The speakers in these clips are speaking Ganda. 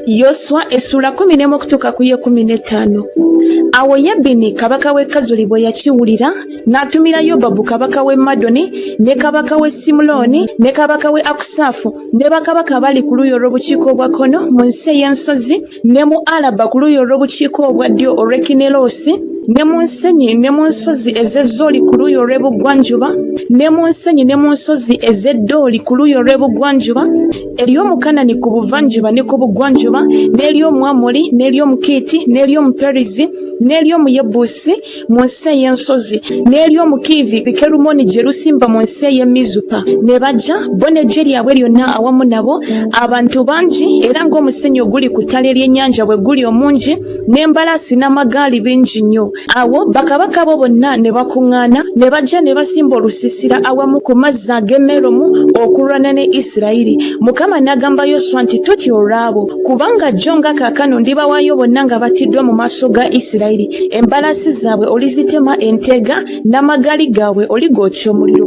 Yoswa essula 11 okutuuka ku 15. Awo Yabini kabaka w'e Kazoli bwe yakiwulira n'atumira Yobabu kabaka w'e Madoni ne kabaka w'e Simuloni ne kabaka w'e Akusafu ne bakabaka bali ku luuyi olw'obukiika obwa kkono mu nsi ey'ensozi ne mu Alaba ku luuyi olw'obukiika obwa ddyo olw'Ekinerosi ne mu nsenyi ne mu nsozi ez'Ezooli ku luuyi olw'ebugwanjuba ne mu nsenyi ne mu nsozi ez'Eddooli ku luuyi olw'ebugwanjuba ery'Omukanani ku buvanjuba ne ku bugwanjuba n'ery'Omwamoli n'ery'Omukiiti n'ery'Omuperizi n'ery'Omuyebuusi mu nsi ey'ensozi n'ery'Omukiivi Kerumoni gye lusimba mu nsi ey'e Mizupa ne bajja bo n'eggye lyabwe lyonna awamu nabo abantu bangi era ng'omusenyu oguli ku ttale ly'ennyanja bwe guli omungi n'embalaasi n'amagaali bingi nnyo. Awo bakabaka bo bonna ne bakuŋŋaana ne bajja ne basimba olusiisira awamu ku mazzi ag'e Meromu okulwana ne Isirayiri. Mukama n'agamba Yoswa nti totya olwabo kubanga jjo nga kaakano ndibawaayo bonna nga battiddwa mu maaso ga Isirayiri. Embalaasi zaabwe olizitema entega n'amagaali gaabwe oligookya omuliro.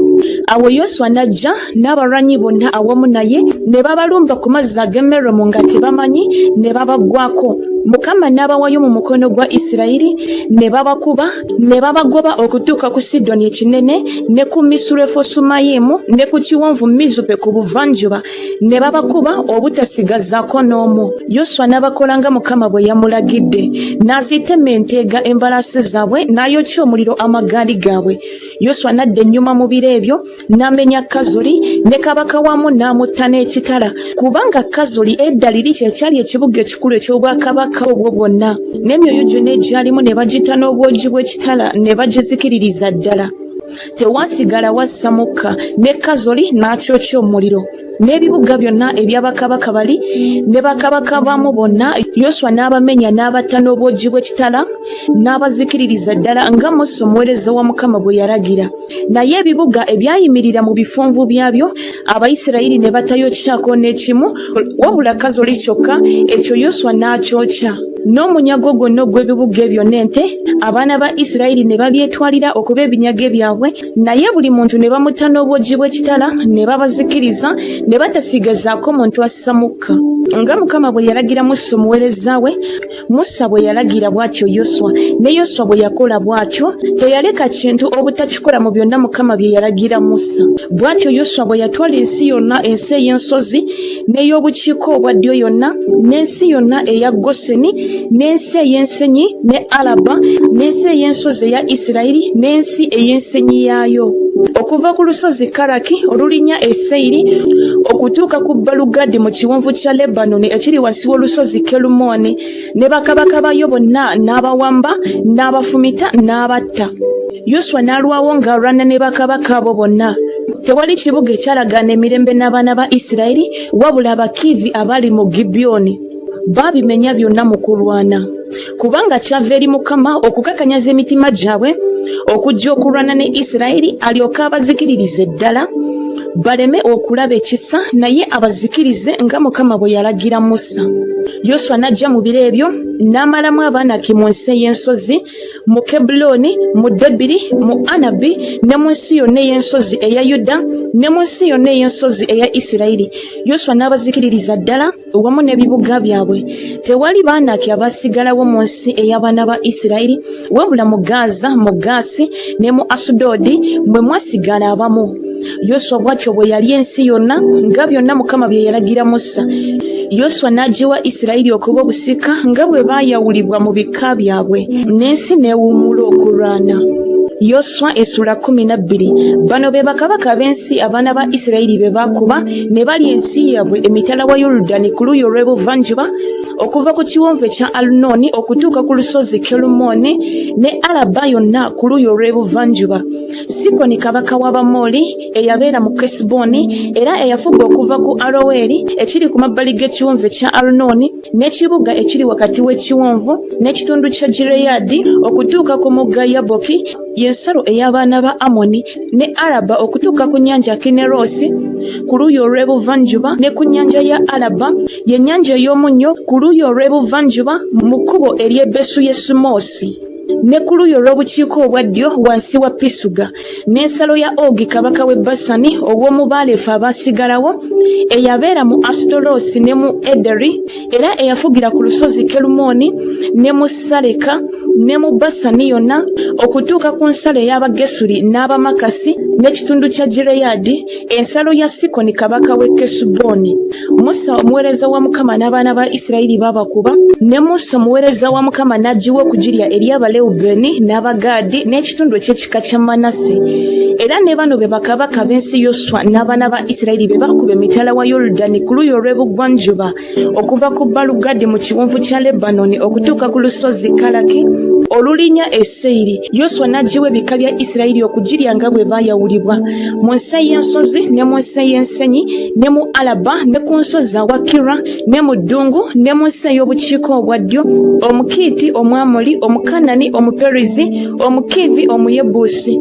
Awo Yoswa n'ajja n'abalwanyi bonna awamu naye ne babalumba ku mazzi ag'e Meromu nga tebamanyi ne babaggwako. Mukama n'abawaayo mu mukono gwa Isirayiri ne babakuba ne babagoba okutuuka ku Sidoni ekinene ne ku Misurefosumayimu ne ku kiwonvu Mizupe ku buvanjuba ne babakuba obutasigazaako n'omu. Yoswa n'abakola nga Mukama bwe yamulagidde n'azitema entega embalaasi zaabwe n'ayokya omuliro amagaali gaabwe. Yoswa n'adda ennyuma mu biro ebyo n'amenya Kazoli ne kabaka waamu n'amutta n'ekitala kubanga Kazoli edda liri kyekyali ekibuga ekikulu eky'obwakabaka obwo bwonna n'emyoyo gyonna egyalimu ne bagita n'obwogi bw'ekitala ne bagizikiririza ddala. Tewasigala wassa mukka ne Kazoli n'akyokya omuliro n'ebibuga byonna eby'abakabaka bali ne bakabaka bamu bonna Yoswa n'abamenya n'abatta n'obwogi bw'ekitala n'abazikiririza ddala nga Musa omuweereza wa Mukama bwe yalagira. Naye ebibuga ebyayimirira mu bifunvu byabyo Abayisirayiri ne batayokyaako n'ekimu wabula Kazoli kyokka, ekyo Yoswa n'akyokya. N'omunyago gwonna ogw'ebibuga ebyo n'ente abaana ba Isirayiri ne babyetwalira okuba ebinyage byabwe, naye buli muntu ne bamutta n'obwogi bw'ekitala ne babazikiriza ne batasigazaako muntu assa mukka. Nga Mukama bwe yalagira Musa omuweereza we, Musa bwe yalagira bw'atyo Yoswa, ne Yoswa bwe yakola bw'atyo, teyaleka kintu obutakikola mu byonna Mukama bye yalagira Musa. Bw'atyo Yoswa bwe yatwala ensi yonna, ensi ey'ensozi n'ey'obukiika obwa ddyo yonna, n'ensi yonna eya Goseni, n'ensi ey'ensenyi ne Alaba, n'ensi ey'ensozi eya Isirayiri, n'ensi ey'ensenyi yaayo. Okuva ku lusozi Karaki olulinnya e Seyiri okutuuka ku Balugadi mu kiwonvu kya Lebanoni ekiri wansi w'olusozi Kerumoni, ne bakabaka bayo bonna n'abawamba n'abafumita n'abatta. Yoswa n'alwawo ng'alwana ne bakabaka abo bonna. Tewali kibuga ekyalagaana emirembe n'abaana ba Isirayiri wabula Abakiivi abali mu Gibyoni. Babimenya byonna mu kulwana kubanga kyava eri Mukama okukakanyaza emitima gyabwe okujja okulwana ne Isirayiri alyoke abazikiririze ddala baleme okulaba ekisa naye abazikirize nga Mukama bwe yalagira Musa. Yoswa n'ajja mu biro ebyo n'amalamu Abanaki mu nsi ey'ensozi, mu Kebuloni, mu Debiri, mu Anabi ne mu nsi yonna ey'ensozi eya Yuda ne mu nsi yonna ey'ensozi eya Isirayiri. Yoswa n'abazikiririza ddala wamu n'ebibuga byabwe. Tewali Banaki abasigalawo mu nsi ey'abaana ba Isirayiri wabula mu Gaza, mu Gaasi ne mu Asudodi mwe mwasigala abamu. Yoswa bw'atyo bwe yali ensi yonna nga byonna Mukama bye yalagira Musa. Yoswa n'agiwa Isirayiri okuba obusika nga bwe baayawulibwa mu bika byabwe, n'ensi n'ewummula okulwana. Yoswa essula 12. Bano be bakabaka b'ensi abaana ba Isirayiri be baakuba ne balya ensi yaabwe emitala wa Yoludani ku luuyi olw'ebuvanjuba okuva ku kiwonvu ekya Alunoni okutuuka ku lusozi Kerumoni ne Alaba yonna ku luuyi olw'ebuvanjuba. Sikoni kabaka w'Abamoli eyabeera mu Kesuboni era eyafuga okuva ku Aloweri ekiri ku mabbali g'ekiwonvu ekya Alunoni n'ekibuga ekiri wakati w'ekiwonvu n'ekitundu kya Gireyadi okutuuka ku mugga Yaboki y'ensalo ey'abaana ba Amoni ne Alaba okutuuka ku nnyanja Kinerosi ku luuyi olw'ebuvanjuba ne ku nnyanja ya Alaba y'ennyanja ey'omunnyo ku luuyi olw'ebuvanjuba mu kkubo ery'e Besu Yesimosi. ne ku luuyi olw'obukiiko obwa ddyo wansi wa Pisuga n'ensalo ya Ogi kabaka w'e Basani ow'omu baaleefu abaasigalawo eyabeera mu Asutolosi ne mu Ederi era eyafugira ku lusozi Kerumooni ne mu Saleka ne mu Basani yonna okutuuka ku nsalo ey'Abagesuli n'Abamakasi n'ekitundu kya Gireyadi ensalo ya Sikoni kabaka w'e Kesuboni. Musa omuweereza wa Mukama n'abaana ba Isirayiri baabakuba ne Musa omuweereza wa Mukama n'aggiwa okugirya eri Abalewubeeni n'Abagaadi n'ekitundu eky'ekika kya Manase. Era ne bano be bakabaka b'ensi Yoswa n'abaana ba Isirayiri be bakuba emitala wa Yoludani ku luuyi olw'ebugwanjuba okuva ku Balugadi mu kiwonvu kya Lebanoni okutuuka ku lusozi Kalaki olulinnya e Seyiri. Yoswa n'aggiwa ebika bya Isirayiri okugirya nga bwe baayawulibwa mu nsi y'ensozi ne mu nsi y'ensenyi ne mu Alaba ne ku nsozi awa Kira ne mu ddungu ne mu nsi ey'obukiiko obwa ddyo Omukiiti, Omwamoli, Omukanani, Omuperizi, Omukiivi, Omuyebuusi,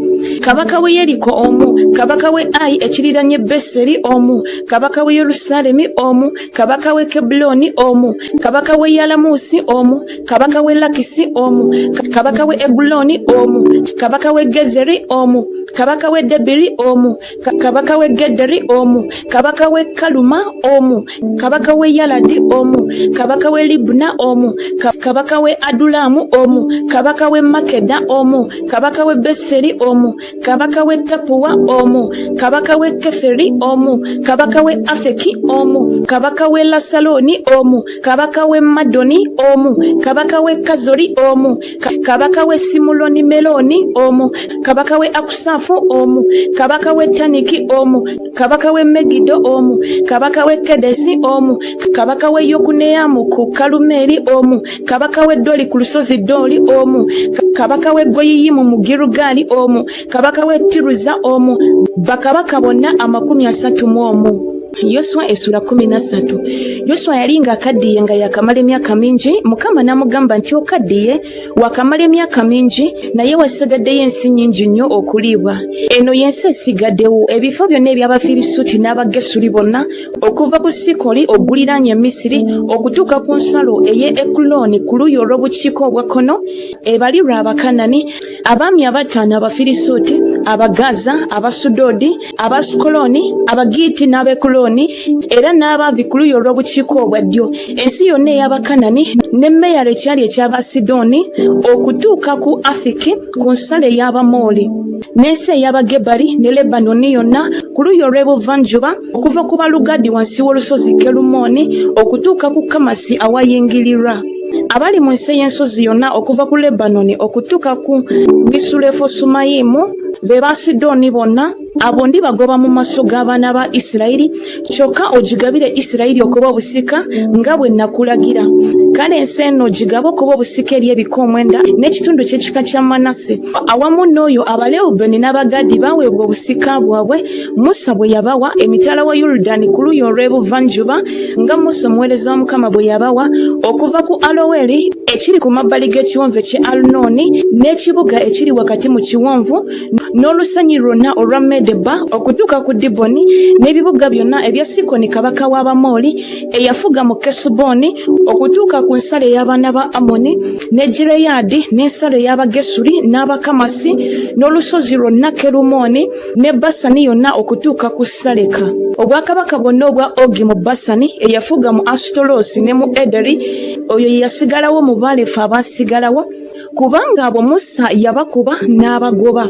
kabaka w'e Yeriko omu, kabaka w'e Ayi ekiriraanye Beseri omu, kabaka w'e Yerusaalemi omu, kabaka w'e Kebbulooni omu, kabaka w'e Yalamuusi omu, kabaka w'e Lakisi omu, kabaka w'e Eguloni omu, kabaka w'e Gezeri omu, kabaka w'e Debiri omu, kabaka w'e Gederi omu, kabaka w'e Kaluma omu, kabaka w'e Yaladi omu, kabaka w'e Libuna omu, kabaka w'e Adulamu omu, kabaka w'e Makeda omu, kabaka w'e Beseri omu, kabaka w'e Tapuwa omu, kabaka w'e Keferi omu, kabaka w'e Afeki omu, kabaka w'e Lasaloni omu, kabaka w'e Madoni omu, kabaka w'e Kazori omu, kabaka w'e Simuloni Meloni omu, kabaka w'e Akusafu omu, kabaka w'e Taniki omu, kabaka w'e Megido omu, kabaka w'e Kedesi omu, kabaka w'e Yokuneyamu ku Kalumeri omu, kabaka w'e Doli ku lusozi Doli omu, kabaka w'e Goyiyimu mu Girugali omu, kabaka w'e Tiruza omu, bakabaka bonna 31. Yoswa essula 13. Yoswa yali ng'akaddiye nga yakamala emyaka mingi. Mukama n'amugamba nti okaddiye wakamala emyaka mingi naye wasigaddeyo ensi nnyingi nnyo okuliibwa. Eno y'ensi esigaddewo ebifo byonna eby'Abafirisuuti n'Abagesuli bonna okuva ku Sikoli oguliraanye Misiri okutuuka ku nsalo ey'e Ekuloni ku luuyi olw'obukiiko obwa kkono ebalirwa Abakanani, abaami 5 Abafirisuuti, Abagaza, Abasudodi, Abasukoloni, Abagiiti n'Abekuloni era n'Abaavi ku luuyi olw'obukiiko obwa ddyo. Ensi yonna ey'Abakanani ne Meyala ekyali eky'Abasidoni okutuuka ku Afiki ku nsalo ey'Abamooli n'ensi ey'Abagebali ne Lebanoni yonna ku luuyi olw'ebuvanjuba okuva ku Balugadi wansi w'olusozi Kerumooni okutuuka ku Kamasi awayingirirwa. Abali mu nsi y'ensozi yonna okuva ku Lebanoni okutuuka ku Misulefosumayimu be Basidoni bonna abo ndibagoba mu maaso g'abaana ba Isirayiri kyokka ogigabire Isirayiri okuba obusika nga bwe nakulagira. Kale ensi eno gigabe okuba obusika eri ebika 9 n'ekitundu ky'ekika kya Manase awamu n'oyo Abalewubeeni n'Abagaadi baweebwa obusika bwabwe Musa bwe yabawa emitala wa Yoludani ku luuyi olw'ebuvanjuba nga Musa omuweereza wa Mukama bwe yabawa okuva ku Aloweri ekiri ku mabbali g'ekiwonvu eky'e Alunoni n'ekibuga ekiri wakati mu kiwonvu n'olusenyi lwonna olwa Medeba okutuuka ku Diboni n'ebibuga byonna ebya Sikoni kabaka w'Abamooli eyafuga mu Kesuboni okutuuka ku nsalo ey'abaana ba Amoni ne Gireyadi n'ensalo ey'Abagesuli n'Abakamasi n'olusozi lwonna Kerumooni ne Basani yonna okutuuka ku Saleka. Obwakabaka bwonna obwa Ogi mu Basani eyafuga mu Asutolosi ne mu Ederi oyo yasigalawo mu baalefu abaasigalawo kubanga abo Musa yabakuba n'abagoba.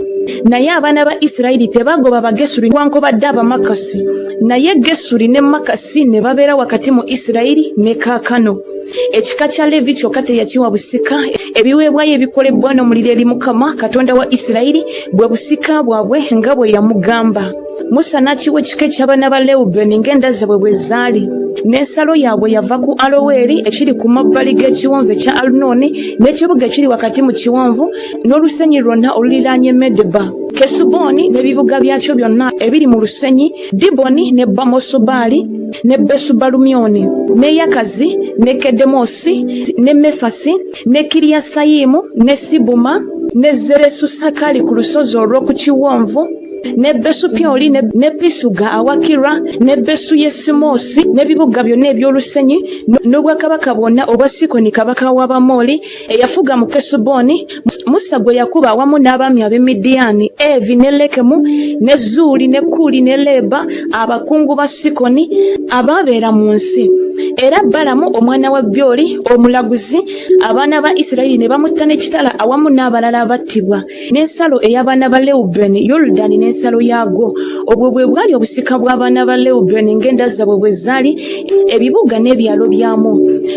Naye abaana ba Isirayiri tebagoba Bagesuli newankubadde Abamakasi, naye Gesuli ne Makasi ne babeera wakati mu Isirayiri ne kaakano. Ekika kya Levi kyokka teyakiwa busika. Ebiweebwayo ebikolebwa n'omuliro eri Mukama Katonda wa Isirayiri bwe busika bwabwe nga bwe yamugamba. Musa n'akiwa ekika eky'abaana ba Lewubeeni ng'endaze bwe zaali. N'ensalo yaabwe yava ku Aloweri ekiri ku mabbali g'ekiwonvu ekya Alunoni n'ekibuga ekiri wakati mu kiwonvu n'olusenyi lwonna oluliraanye Medeba, Kesuboni n'ebibuga byakyo byonna ebiri mu lusenyi, Diboni ne Bamosobali ne Besubalumyoni ne Yakazi ne Kedemosi ne Mefasi ne Kiriyasayimu ne Sibuma ne Zeresusakali ku lusozi olw'oku kiwonvu ne Besupyoli ne Pisuga awakirwa ne Besu Yesimosi n'ebibuga byonna eby'olusenyi n'obwakabaka bwonna obwa Sikoni kabaka w'Abamoli eyafuga mu Kesuboni. Musa gwe yakuba awamu n'abaami ab'Emidiyaani, Evi ne Lekemu ne Zuuli ne Kuli ne Leba abakungu ba Sikoni abaabeera mu nsi. Era Balamu omwana wa Byoli omulaguzi abaana ba Isirayiri ne bamutta n'ekitala awamu n'abalala abattibwa. N'ensalo ey'abaana ba Lewubeni Yoludaani n'ensalo yaagwo. Obwo bwe bwali obusika bw'abaana ba Lewubeni ng'enda zaabwe bwe zaali, ebibuga n'ebyalo byamu.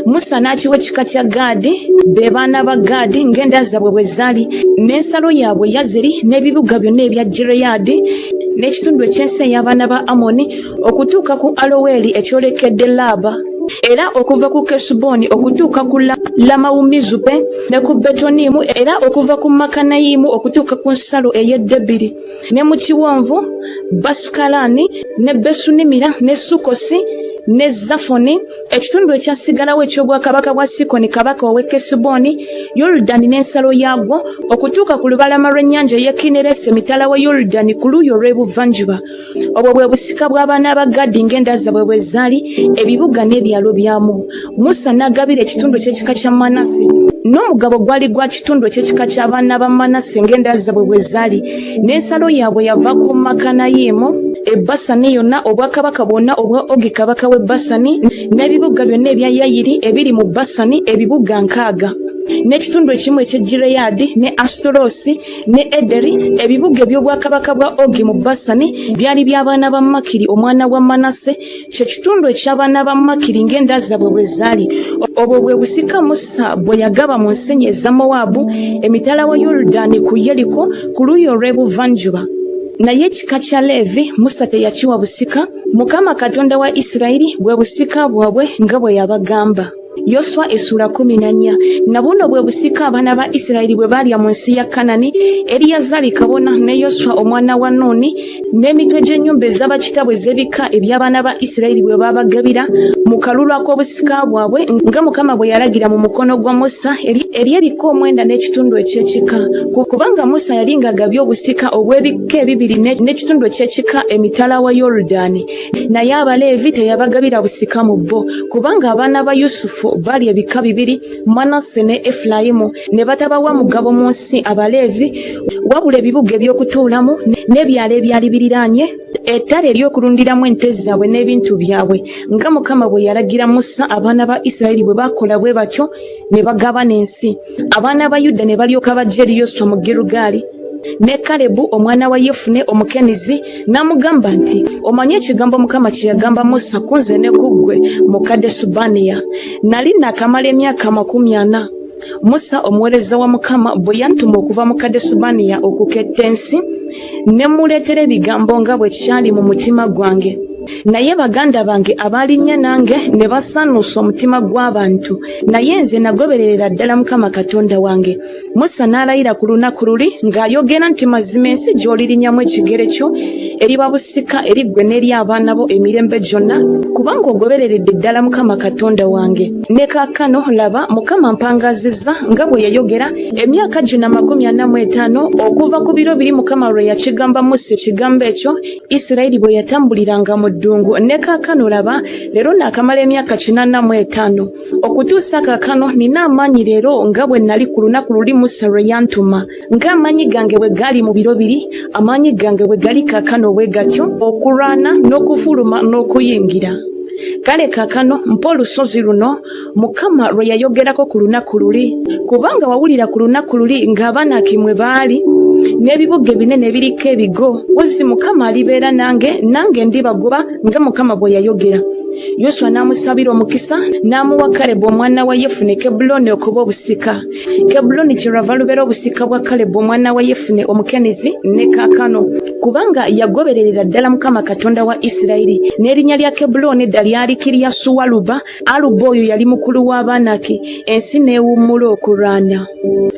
Musa n'akiwa ekika kya Gaadi, be baana ba Gaadi ng'enda zaabwe bwe zaali, n'ensalo yaabwe Yazeri n'ebibuga byonna ebya Gireyaadi n'ekitundu eky'ensi ey'abaana ba Amoni okutuuka ku Aloweri ekyolekedde Laaba. Era okuva ku Kesuboni okutuuka ku Lamawumizupe ne ku Betonimu, era okuva ku Makanayimu okutuuka ku nsalo ey'Edebiri, ne mu kiwonvu Basukalani ne Besunimira ne Sukosi ne Zafoni, ekitundu ekyasigalawo eky'obwakabaka bwa Sikoni kabaka ow'e Kesuboni, Yoludaani n'ensalo yaagwo okutuuka ku lubalama lw'ennyanja ey'e Kineresi emitala wa Yoludaani ku luuyi olw'ebuvanjuba. Obwo bwe busika bw'abaana ba Gaadi ng'enda zaabwe bwe zaali, ebibuga n'ebyalo byamu. Musa n'agabira ekitundu ky'ekika kya Manase, n'omugabo gwali gwa kitundu eky'ekika ky'abaana ba Manase ng'enda zaabwe bwe zaali, n'ensalo yaabwe yava ku Makanayimu Basani yonna, obwakabaka bwonna obwa Ogi kabaka w'e Basani, n'ebibuga byonna ebya Yayiri ebiri mu Basani, ebibuga 6, n'ekitundu ekimu eky'e Gireyaadi ne Asutolosi ne Ederi, ebibuga eby'obwakabaka bwa Ogi mu Basani byali by'abaana ba Makiri omwana wa Manase, kye kitundu eky'abaana ba Makiri ng'enda zaabwe bwe zaali. Obwo bwe busika Musa bwe yagaba mu nsenyi eza Mowaabu emitala wa Yoludaani ku Yeriko ku luuyi olw'ebuvanjuba. Naye ekika kya Leevi Musa teyakiwa busika. Mukama Katonda wa Isirayiri bwe busika bwabwe nga bwe yabagamba. Yoswa essula 14. Na buno bwe busika abaana ba Isirayiri bwe baalya mu nsi ya Kanani, Eriyazari kabona ne Yoswa omwana wa Nuuni n'emitwe gy'ennyumba ez'abakitaabwe ez'ebika eby'abaana ba Isirayiri bwe baabagabira mu kalulu ak'obusika bwabwe nga Mukama bwe yalagira mu mukono gwa Musa eri ebika 9 n'ekitundu eky'ekika. Kubanga Musa yali ng'agabye obusika obw'ebika 2 n'ekitundu eky'ekika emitala wa Yoludaani. Naye Abaleevi teyabagabira busika mu bo, kubanga abaana ba Yusufu bali ebika 2, Manase ne Efulayimu, ne batabawa mugabo mu nsi Abaleevi wabula ebibuga eby'okutuulamu n'ebyalo ebyali biriraanye, ettale ery'okulundiramu ente zaabwe n'ebintu byabwe, nga Mukama bwe yalagira Musa. Abaana ba Isirayiri bwe bakola bwe batyo ne bagabana ensi. Abaana ba Yuda ne balyoka bajja eri Yoswa mu Girugaali. Ne Kalebu omwana wa Yefune Omukenizi n'amugamba nti, omanyi ekigambo Mukama kye yagamba Musa ku nze ne ku ggwe mu Kadesubaniya. Nali nakamala emyaka 40. Musa omuweereza wa Mukama bwe yantuma okuva mu Kadesubaniya okuketta ensi, ne muleetera ebigambo nga bwe kyali mu mutima gwange. Naye baganda bange abaalinnye nange ne basaanuusa omutima gw'abantu, naye nze nagobererera ddala Mukama Katonda wange. Musa n'alayira ku lunaku luli ng'ayogera nti, mazima ensi gy'olirinyamu ekigere kyo eriba busika eri ggwe n'eri abaana bo emirembe gyonna, kubanga ogobereredde ddala Mukama Katonda wange. Ne kaakano laba Mukama mpangazizza nga bwe yayogera emyaka gina 45 okuva ku biro biri Mukama lwe yakigamba Musa ekigambo ekyo Isirayiri bwe yatambuliranga mu ddungu. Ne kaakano laba leero naakamala emyaka 45 okutuusa kaakano nina amaanyi leero nga bwe nali ku lunaku luli Musa lwe yantuma. Ng'amaanyi gange bwe gaali mu biro biri, amaanyi gange bwe gali kaakano bwe gatyo, okulwana n'okufuluma n'okuyingira. Kale kaakano mpa olusozi luno Mukama lwe yayogerako ku lunaku luli, kubanga wawulira ku lunaku luli ng'Abanaki mwe baali n'ebibuga ebinene biriko ebigo. Wazzi Mukama alibeera nange ndibagoba nga Mukama bwe yayogera. Yoswa n'amusabira omukisa n'amuwa Kalebu omwana wa Yefune Kebuloni okuba obusika. Kebuloni kyerava lubeera obusika bwa Kalebu omwana wa Yefune Omukenizi ne kaakano, kubanga yagobererera ddala Mukama Katonda wa Isirayiri. N'erinnya lya Kebuloni edda lyali Kiriyasuwaluba. Aluba oyo yali mukulu w'Abanaki. Ensi n'ewummula okulwana.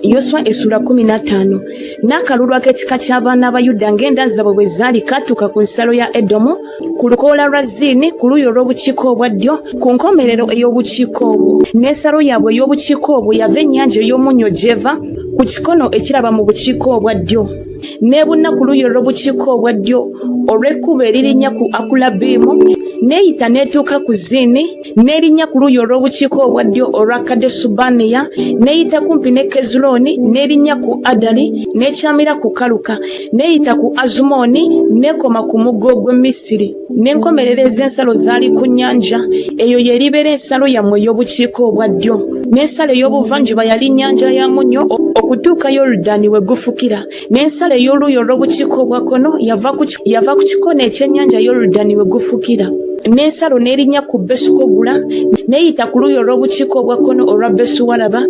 Yoswa essula 15. N'akalulu ak'ekika ky'abaana ba Yuda ng'enda zaabwe bwe zaali katuuka ku nsalo ya Edomu ku lukoola lwa Zini ku luuyi olw'obukiiko obwa ddyo ku nkomerero ey'obukiiko obwo. N'ensalo yaabwe ey'obukiiko obwo yava ennyanja ey'omunnyo gy'eva ku kikono ekiraba mu bukiiko obwa ddyo. nebuna ku luuyi olw'obukiiko obwa ddyo olw'ekkubo eririnnya ku Akulabimu neeyita n'etuuka ku Zini n'erinnya ku luuyi olw'obukiiko obwa ddyo olwa Kadesubaniya neeyita kumpi ne Kezuloni n'erinnya ku Adali n'ekyamira ku Kaluka neeyita ku Azumoni n'ekoma ku muggo gw'e Misiri n'enkomerereza ensalo zaali ku nnyanja eyo yeribeera ensalo yammwe ey'obukiiko obwa ddyo n'ensalo ey'obuvanjuba yali nnyanja ya Munnyo okutuuka Yoludaani we gufukira n'ensalo ey'oluuyi olw'obukiiko obwa kkono yava ku kikono ekyennyanja Yoludaani we gufukira n'ensalo n'erinnya ku Besukogula neeyita ku luuyi olw'obukiiko obwa kkono olwa Besuwalaba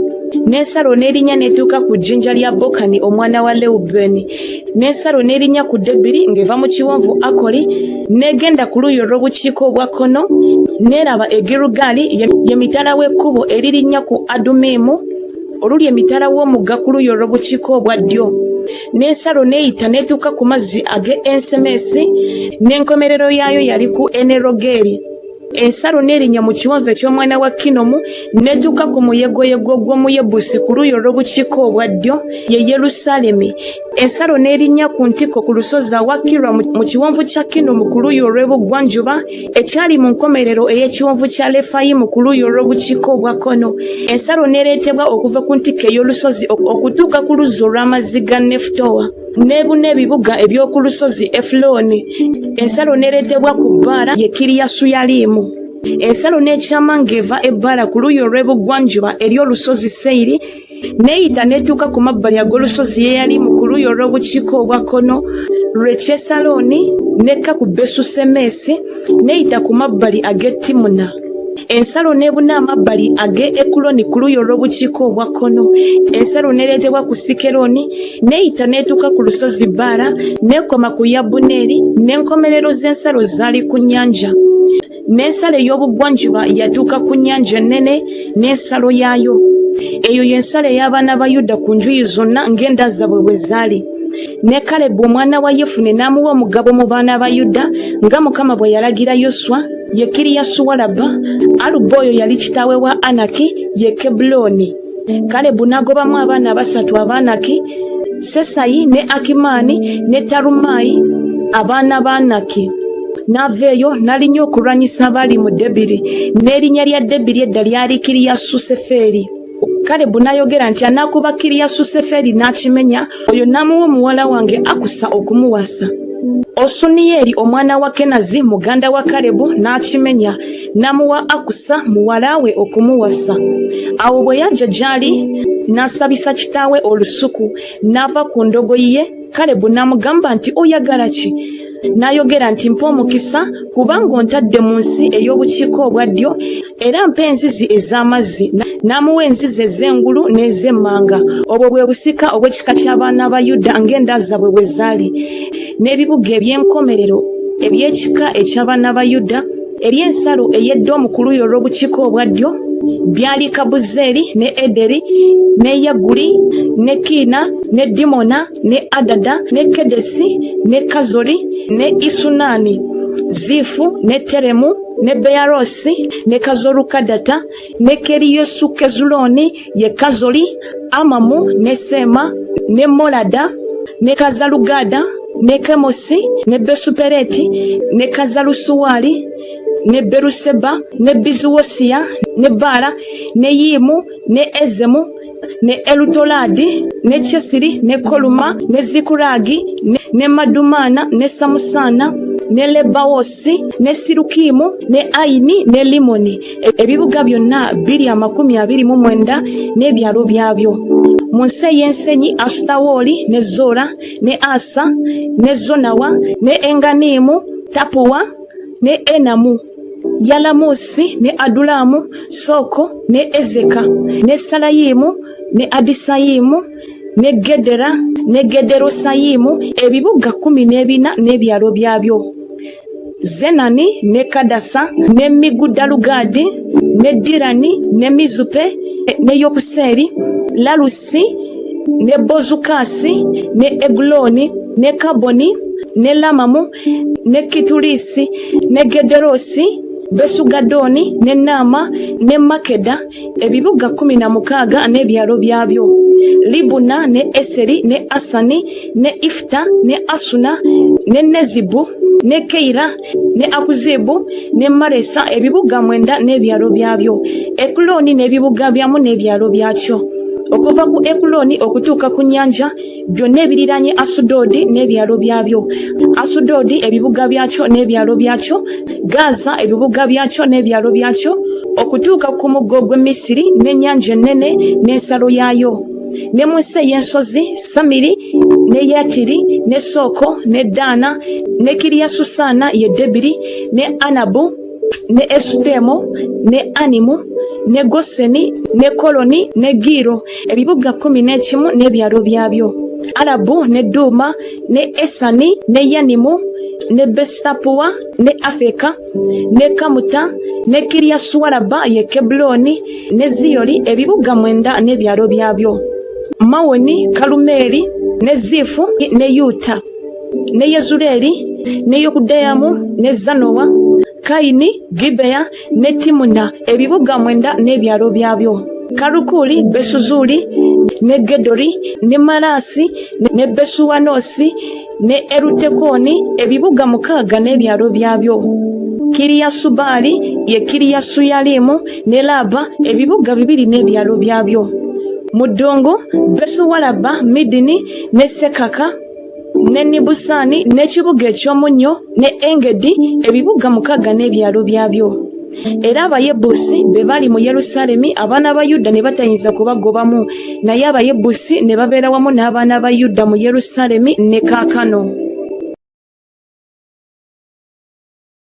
n'ensalo n'erinnya n'etuuka ku jjinja lya Bokani omwana wa Lewubeeni n'ensalo n'erinnya ku Debiri ng'eva mu kiwonvu Akoli n'egenda ku luuyi olw'obukiiko obwa kkono n'eraba e Girugaali ye mitala w'ekkubo eririnnya ku Adumimu oluli emitala w'omugga ku luuyi olw'obukiiko obwa ddyo n'ensalo n'eyita n'etuuka ku mazzi ag'e Ensemesi n'enkomerero yaayo yali ku Enerogeri ensalo n'erinnya mu kiwonvu eky'omwana wa Kinomu n'etuuka ku muyegoyego gw'omuyebusi ku luuyi olw'obukiiko obwa ddyo ye Yerusaalemi ensalo n'erinnya ku ntiko ku lusozi awakirwa mu kiwonvu kya Kinomu ku luuyi olw'ebugwanjuba ekyali mu nkomerero ey'ekiwonvu kya Lefayimu ku luuyi olw'obukiiko obwa kkono ensalo n'ereetebwa okuva ku ntiko ey'olusozi okutuuka ku luzzi olw'amazzi ga Nefutowa n'ebuna ebibuga eby'oku lusozi Efuloni ensalo n'ereetebwa ku bbaala ye Kiriyasuyalimu ensalo n'ekyama ng'eva ebbaala ku luuyi olw'ebugwanjuba eri olusozi Seyiri neeyita n'etuuka ku mabbali ag'olusozi Yeyalimu ku luuyi olw'obukiiko obwa kkono lw'Ekyesaloni n'ekka ku Besusemesi neeyita ku mabbali ag'e Timuna ensalo n'ebuna amabbali ag'e Ekuloni ku luuyi olw'obukiiko obwa kkono ensalo n'ereetebwa ku Sikeroni neeyita n'etuuka ku lusozi Baala n'ekoma ku Yabuneeri n'enkomerero z'ensalo zaali ku nnyanja n'ensalo ey'obugwanjuba yatuuka ku nnyanja ennene n'ensalo yaayo eyo y'ensalo ey'abaana ba Yuda ku njuyi zonna ng'enda zaabwe bwe zaali ne Kalebu omwana wa Yefune n'amuwa omugabo mu baana ba Yuda nga Mukama bwe yalagira Yoswa ye Kiriyasuwalaba Aluba oyo yali kitaawe wa Anaki ye Kebuloni Kalebu n'agobamu abaana basatu Abanaki Sesayi ne Akimaani ne Talumayi abaana ba Anaki n'ava eyo n'alinnya okulwanyisa abaali mu Debiri n'erinnya lya Debiri edda lyali Kiriyasuseferi Kalebu n'ayogera nti anaakuba Kiriyasuseferi n'akimenya oyo n'amuwa omuwala wange Akusa okumuwasa Osuniyeri omwana wa Kenazi muganda wa Kalebu n'akimenya n'amuwa Akusa muwala we okumuwasa awo bwe yajja gy'ali n'asabisa kitaawe olusuku n'ava ku ndogoyi ye Kalebu n'amugamba nti oyagala ki n'ayogera nti mpa omukisa kubanga ontadde mu nsi ey'obukiiko obwa ddyo era mpa enzizi ez'amazzi n'amuwa enzizi ez'engulu n'ez'emmanga obwo bwe busika obw'ekika ky'abaana ba Yuda ng'enda zaabwe bwe zaali n'ebibuga eby'enkomerero eby'ekika eky'abaana ba Yuda ery'ensalo ey'Edomu ku luuyi olw'obukiiko obwa ddyo byali Kabuzeeri ne Ederi ne Yaguli ne Kiina ne Dimona ne Adada ne Kedesi ne Kazoli ne Isunani Zifu ne Teremu ne Beyarosi ne Kazolukadata ne Keriyosukezuloni ye Kazoli Amamu ne Sema ne Molada ne Kazalugada ne Kemosi ne Besupereti ne Kazalusuwali ne Beruseba ne Bizuwosiya ne Baala ne Yimu ne Ezemu ne Elutoladi ne Chesiri ne Koluma ne Zikuragi ne Madumana ne Samusana ne Lebawosi ne Sirukimu ne Aini ne Limoni ebibuga byonna 229 n'ebyalo byabyo mu nsi ey'ensenyi Asutawoli ne Zora ne Asa ne Zonawa ne Enganimu Tapuwa ne Enamu Yalamusi ne Adulamu Soko ne Ezeka ne Salayimu ne Adisayimu ne Gedera ne Gederosayimu ebibuga 14 n'ebyalo byabyo Zenani ne Kadasa ne Migudalugadi ne Dirani ne Mizupe ne Yokuseri Lalusi ne Bozukasi ne Eguloni ne Kaboni ne Lamamu ne Kitulisi ne Gederosi Besugadoni ne Naama ne Makeda ebibuga 16 n'ebyalo byabyo. Libuna ne Eseri ne Asani ne Ifta ne Asuna ne Nezibu ne Keira ne Akuzibu ne Maresa ebibuga 9 n'ebyalo byabyo. Ekuloni n'ebibuga byamu n'ebyalo byakyo. Okuva ku Ekuloni okutuuka ku nnyanja byonna ebiriranye Asudodi n'ebyalo byabyo. Asudodi ebibuga byakyo n'ebyalo byakyo. Gaza ebibuga byakyo n'ebyalo byakyo. Okutuuka ku muggo gw'e Misiri n'ennyanja ennene n'ensalo yaayo. Ne mu nsi ey'ensozi Samiri ne Yatiri ne Soko ne Daana ne Kiriyasusana ye Debiri ne Anabu ne Esutemo ne Animu ne Goseni ne Koloni ne Giro ebibuga 11 n'ebyalo byabyo. Alabu ne Duma ne Esani ne Yanimu ne Besitapua ne Afeka ne Kamuta ne Kiriyasuwalaba ye Kebuloni ne Ziyoli ebibuga 9 n'ebyalo byabyo. Mawoni, Kalumeri ne Zifu ne Yuta ne Yezuleri ne Yokudeyamu ne Zanowa, Kaini, Gibea ne Timuna ebibuga 9 n'ebyalo byabyo. Karukuli, Besuzuli ne Gedori ne Marasi ne Besuwanosi ne Erutekoni ebibuga 6 n'ebyalo byabyo. Kiriyasubali ye Kiriyasuyalimu ne Laba ebibuga 2 n'ebyalo byabyo. Mudongo, Besuwalaba, Midini ne Sekaka ne Nibusani n'ekibuga ekyomunnyo ne Engedi ebibuga 6 n'ebyalo byabyo. Era Abayebusi be bali mu Yerusalemi abaana ba Yuda ne batayinza kubagobamu, naye Abayebusi ne babeera wamu n'abaana ba Yuda mu Yerusalemi ne kaakano.